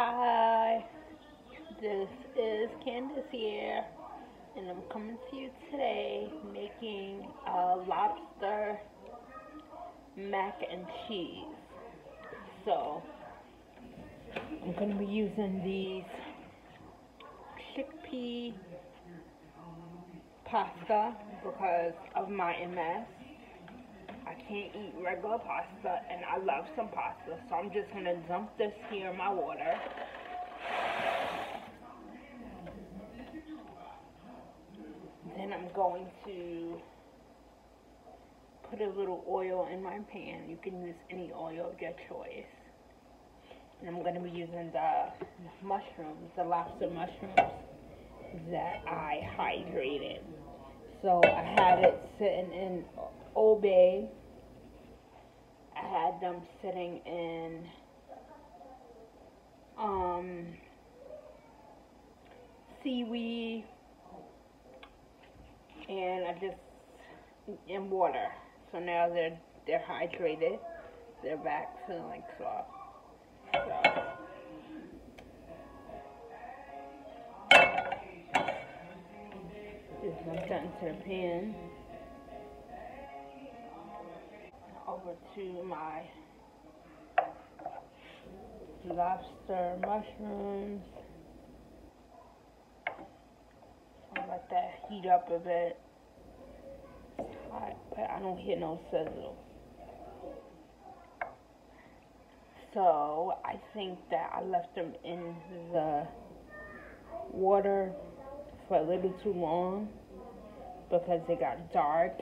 Hi, this is Candace here, and I'm coming to you today making a lobster mac and cheese. So, I'm going to be using these chickpea pasta because of my MS. I can't eat regular pasta, and I love some pasta, so I'm just going to dump this here in my water. Then I'm going to put a little oil in my pan. You can use any oil of your choice. And I'm going to be using the mushrooms, the lobster mushrooms that I hydrated. So I had it sitting in Old Bay. I had them sitting in seaweed, and I just in water. So now they're hydrated. They're back feeling like soft. So just dump that into the pan. Over to my lobster mushrooms. I'll let that heat up a bit. Hot, but I don't hear no sizzle. So I think that I left them in the water for a little too long because they got dark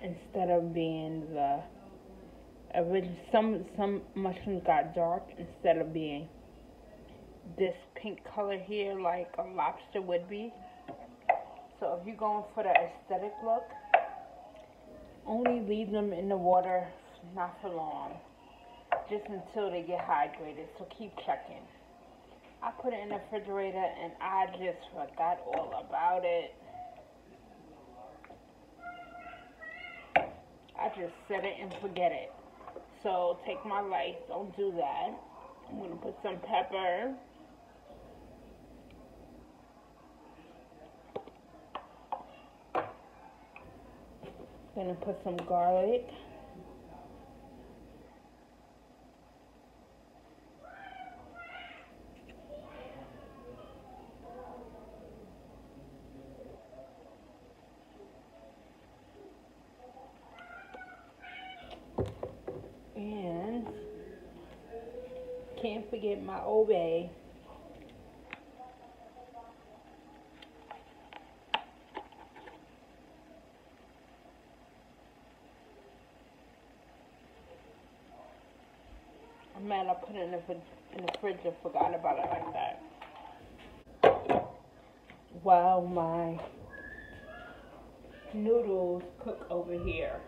instead of being the original. Some mushrooms got dark instead of being this pink color here like a lobster would be. So if you're going for the aesthetic look, only leave them in the water not for long, just until they get hydrated. So keep checking. I put it in the refrigerator and I just forgot all about it. I just set it and forget it. So take my life, don't do that. I'm going to put some pepper. Gonna put some garlic. And can't forget my Old Bay. Man, I put it in the fridge and forgot about it like that. While my noodles cook over here.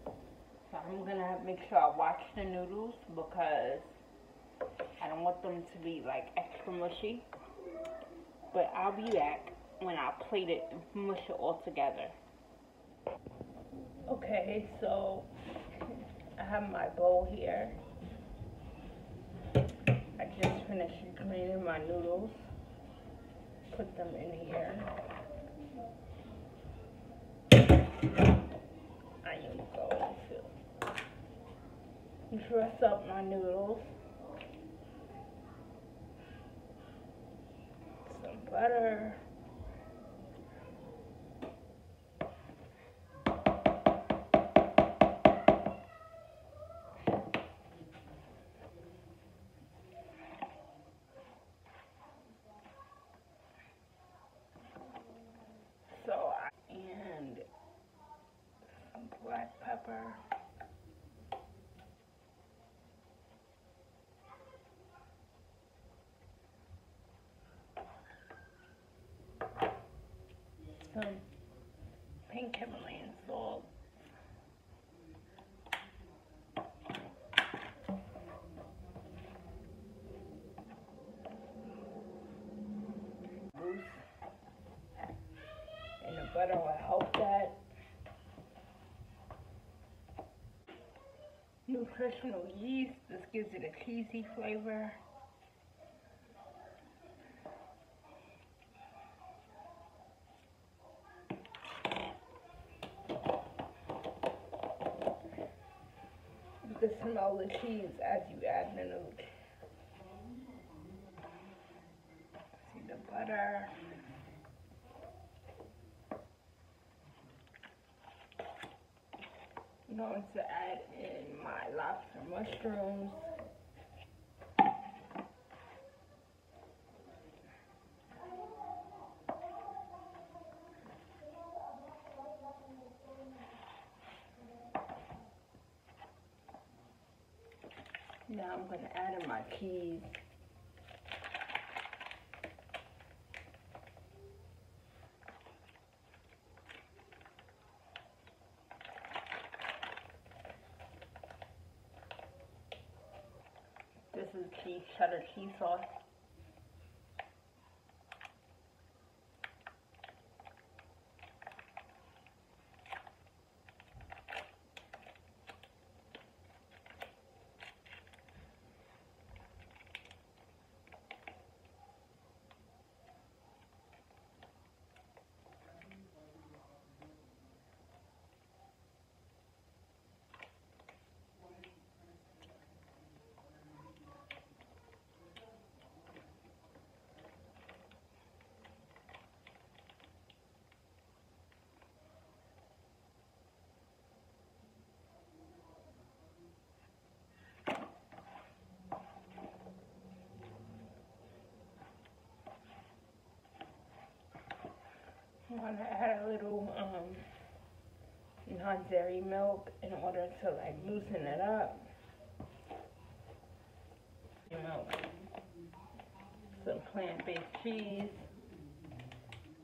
So I'm gonna make sure I watch the noodles because I don't want them to be like extra mushy. But I'll be back when I plate it and mush it all together. Okay, so I have my bowl here. I just finished cleaning my noodles. Put them in here. I am going to dress up my noodles. Some butter. And some black pepper. Some pink Himalayan salt. And the butter will help that. Nutritional yeast, this gives it a cheesy flavor. smell the cheese as you add the noodles. See the butter. I'm going to add in my lobster mushrooms. Now I'm going to add in my cheese. This is cheddar cheese sauce. I'm going to add a little non-dairy milk in order to like loosen it up. Milk. Some plant-based cheese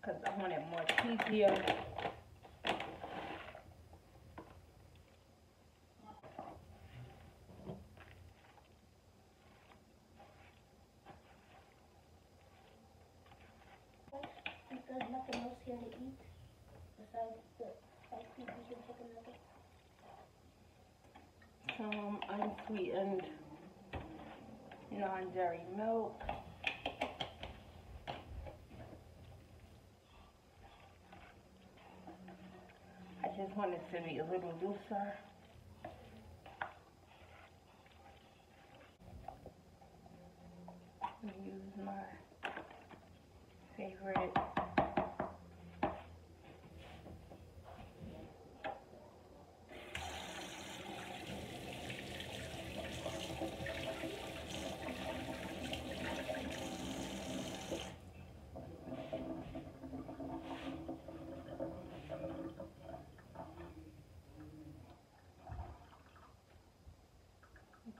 because I want it more cheesier. There's nothing else here to eat besides the spicy vegan chicken nuggets. Some unsweetened non-dairy milk. I just want it to be a little looser. Use my favorite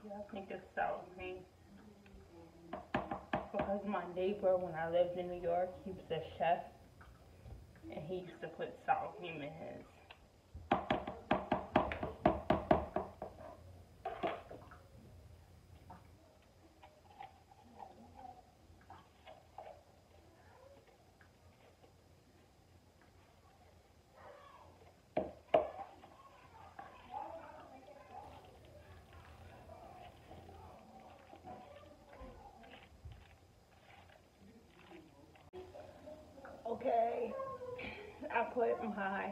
I think it's sour cream. Because my neighbor, when I lived in New York, he was a chef, and he used to put sour cream in his. Okay, I put my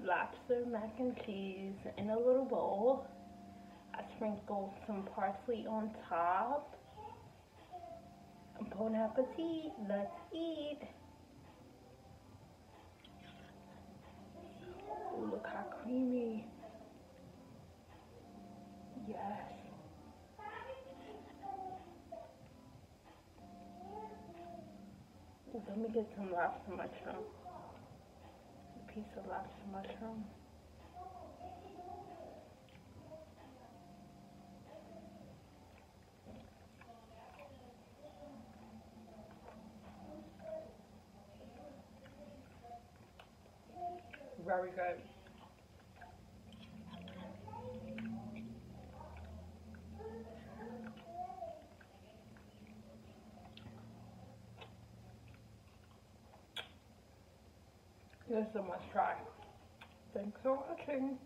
lobster mac and cheese in a little bowl. I sprinkled some parsley on top. Bon appetit, let's eat. Ooh, look how creamy. Yes. Ooh, let me get some lobster mushroom. A piece of lobster mushroom. Very good. This is a must try. Thanks for watching.